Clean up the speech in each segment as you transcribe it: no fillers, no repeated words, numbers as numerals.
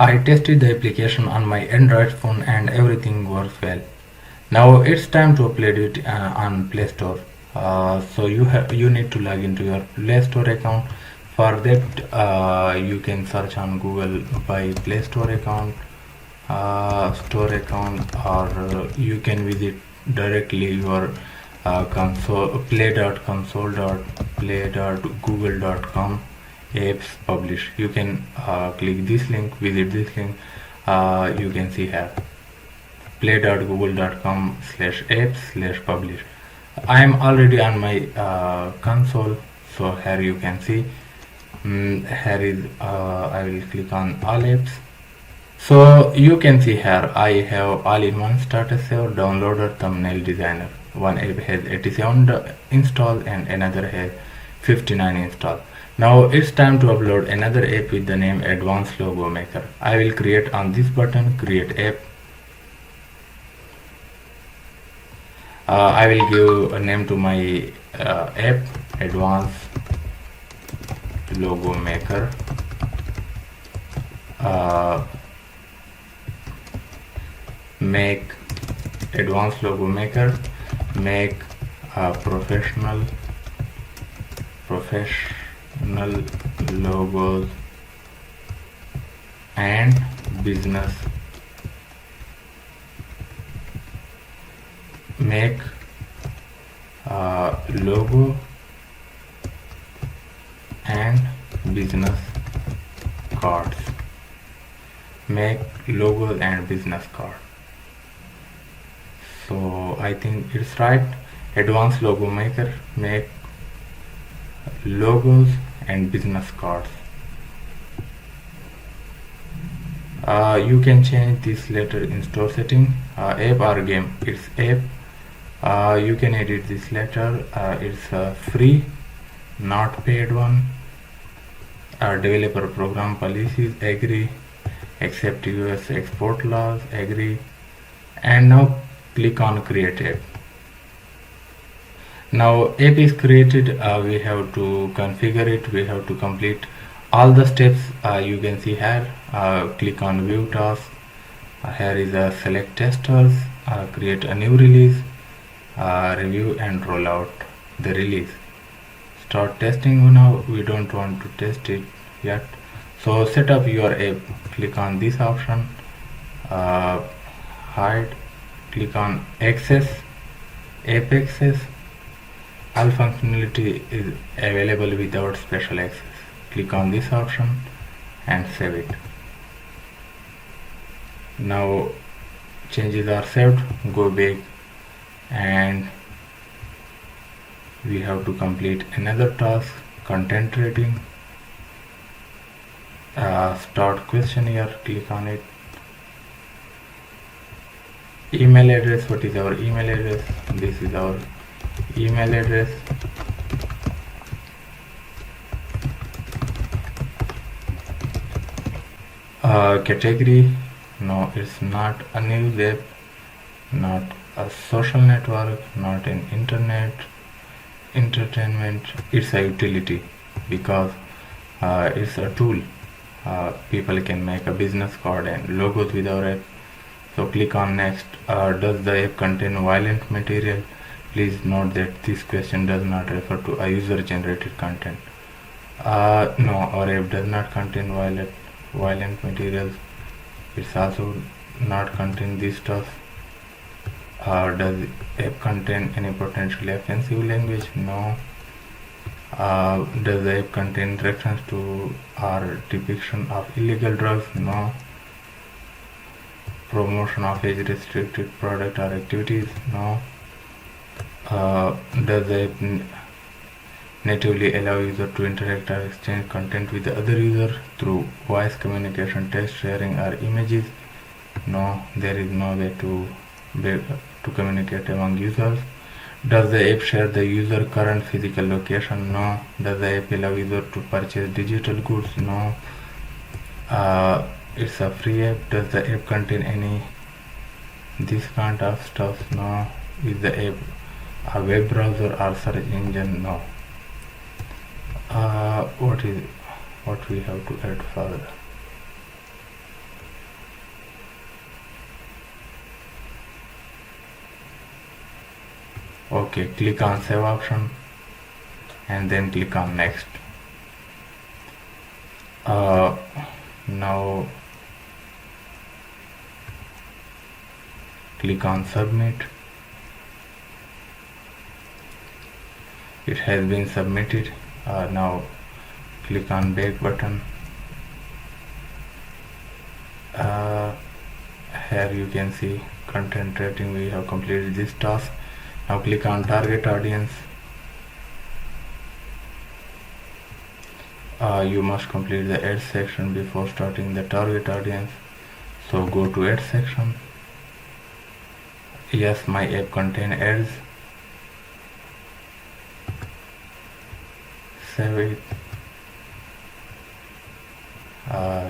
I tested the application on my Android phone and everything works well. Now it's time to upload it on Play Store. So you need to log into your Play Store account. For that, you can search on Google by Play Store account, or you can visit directly your play.console.play.google.com apps publish. You can click this link, visit this link. You can see here play.google.com/apps/publish. I am already on my console, so here you can see. Here is I will click on all apps. So you can see here I have all-in-one status save, downloader, thumbnail designer. One app has 87 installed and another has 59 installed. Now it's time to upload another app with the name Advanced Logo Maker. I will create on this button, create app. I will give a name to my app, Advanced Logo Maker. Make Advanced Logo Maker, make professional logos and business. Make logo and business cards. Make logos and business cards. So I think it's right. Advanced Logo Maker, make logos and business cards. You can change this later in store setting. App or game, it's app. You can edit this later. It's free, not paid one. Developer program policies, agree. Accept US export laws, agree. And now click on create app. Now app is created. We have to configure it. We have to complete all the steps. You can see here. Click on view task. Here is a select testers. Create a new release. Review and roll out the release. Start testing now. We don't want to test it yet. So set up your app. Click on this option. Hide. Click on access, app access. All functionality is available without special access. Click on this option and save it. Now changes are saved. Go back and we have to complete another task, content rating. Start questionnaire, click on it. Email address, what is our email address? This is our email address. Category, no, it's not a news app, not a social network, not an internet entertainment. It's a utility because it's a tool. People can make a business card and logos with our app. So click on next. Does the app contain violent material? Please note that this question does not refer to a user generated content. No, our app does not contain violent materials. It's also not contain this stuff. Does app contain any potentially offensive language? No. Does the app contain reference to or depiction of illegal drugs? No. Promotion of age restricted product or activities? No. Does the app natively allow user to interact or exchange content with the other user through voice communication, text sharing or images? No, there is no way to communicate among users. Does the app share the user current physical location? No. Does the app allow user to purchase digital goods? No. It's a free app. Does the app contain any this kind of stuff? No. Is the app a web browser or search engine? No. What we have to add further? Okay, click on save option and then click on next. Now click on submit. It has been submitted. Now click on back button. Here you can see content rating. We have completed this task. Now click on target audience. You must complete the ads section before starting the target audience. So go to ads section. Yes, my app contain ads. Save it.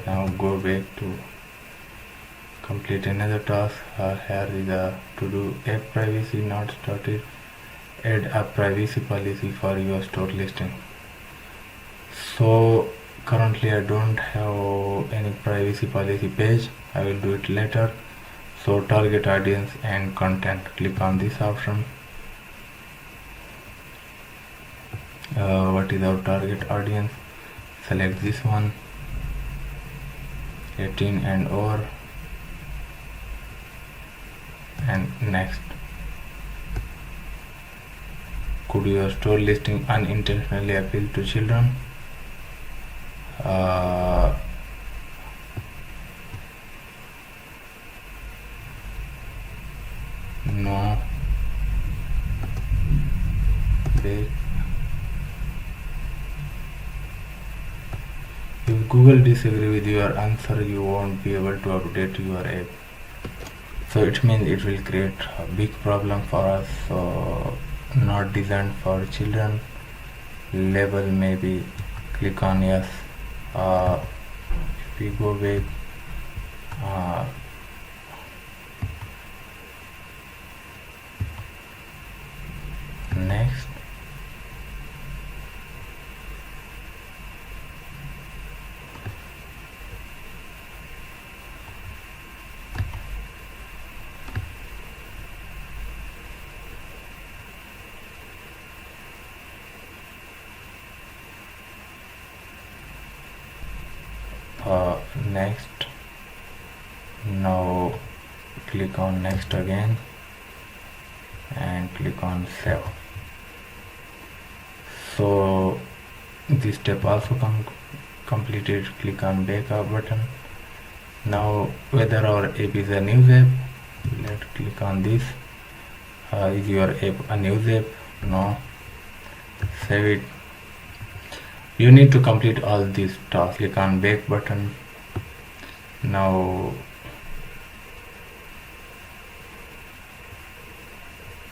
Now go back to complete another task. Here is a to do app privacy not started. Add a privacy policy for your store listing. So currently I don't have any privacy policy page. I will do it later. So target audience and content, click on this option. What is our target audience? Select this one, 18 and over, and next. Could your store listing unintentionally appeal to children? No. Wait. If Google disagree with your answer, you won't be able to update your app. So it means it will create a big problem for us. So not designed for children. Label maybe. Click on yes. If we go back, next. Next. Now click on next again and click on save. So this step also completed. Click on backup button. Now whether our app is a news app, let's click on this. Is your app a news app? No. Save it. You need to complete all these tasks. Click on back button. Now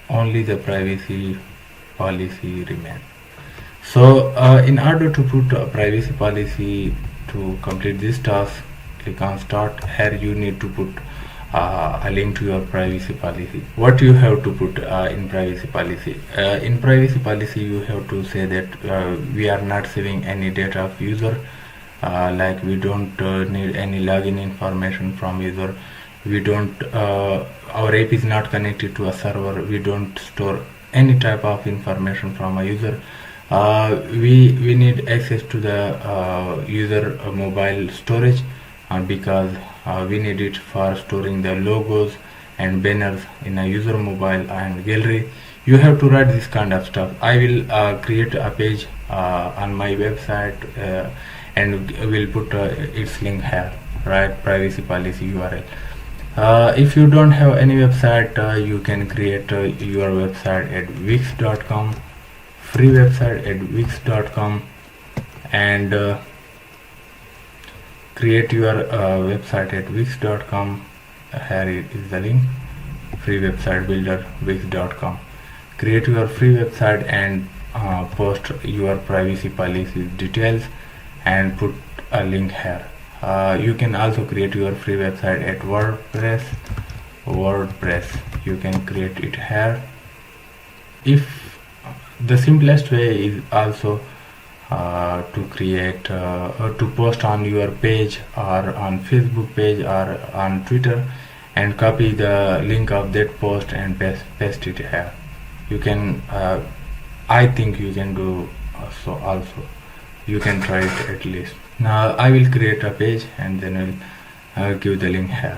only the privacy policy remains. So in order to put a privacy policy to complete this task, click on start. Here you need to put a link to your privacy policy. What you have to put in privacy policy? In privacy policy you have to say that we are not saving any data of user, like we don't need any login information from user. We don't our app is not connected to a server. We don't store any type of information from a user. We need access to the user mobile storage because we need it for storing the logos and banners in a user mobile and gallery. You have to write this kind of stuff. I will create a page on my website and will put its link here, right? Privacy policy URL. If you don't have any website, you can create your website at wix.com, free website at wix.com, and create your website at wix.com. Here is the link, free website builder, wix.com. Create your free website and post your privacy policy details and put a link here. You can also create your free website at WordPress. You can create it here. If the simplest way is also to create or to post on your page or on Facebook page or on Twitter and copy the link of that post and paste it here. You can I think you can do so also. You can try it at least. Now I will create a page and then I'll give the link here.